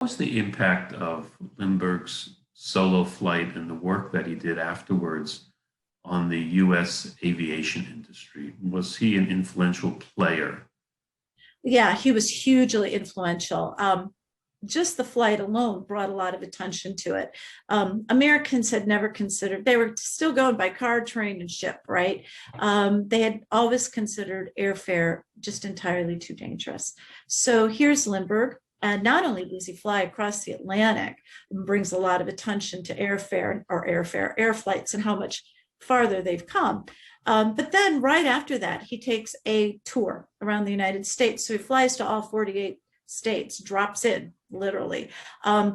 What was the impact of Lindbergh's solo flight and the work that he did afterwards on the US aviation industry? Was he an influential player? Yeah, he was hugely influential. Just the flight alone brought a lot of attention to it. Americans had never considered, they were still going by car, train, and ship, right? They had always considered airfare just entirely too dangerous. So here's Lindbergh. And not only does he fly across the Atlantic and brings a lot of attention to air flights and how much farther they've come. But then right after that, he takes a tour around the United States. So he flies to all 48 states, drops in literally.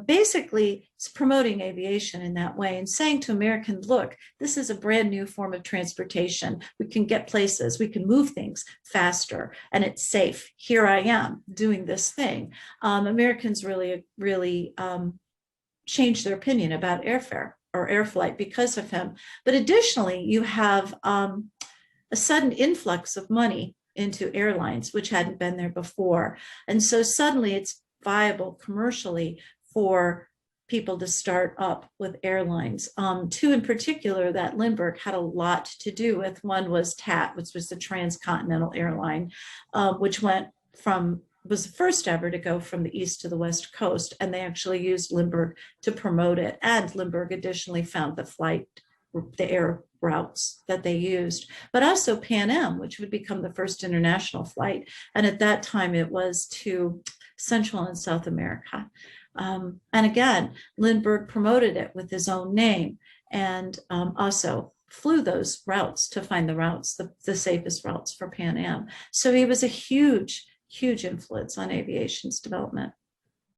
Basically, it's promoting aviation in that way and saying to Americans, look, this is a brand new form of transportation. We can get places, we can move things faster, and it's safe. Here I am doing this thing. Americans really changed their opinion about airfare or air flight because of him. But additionally, you have a sudden influx of money into airlines, which hadn't been there before. And so suddenly it's viable commercially for people to start up with airlines. Two in particular that Lindbergh had a lot to do with. One was TAT, which was the Transcontinental Airline, which was the first ever to go from the east to the west coast. And they actually used Lindbergh to promote it. And Lindbergh additionally found the air routes that they used, but also Pan Am, which would become the first international flight. And at that time, it was to Central and South America. And again, Lindbergh promoted it with his own name and also flew those routes to find the safest routes for Pan Am. So he was a huge influence on aviation's development.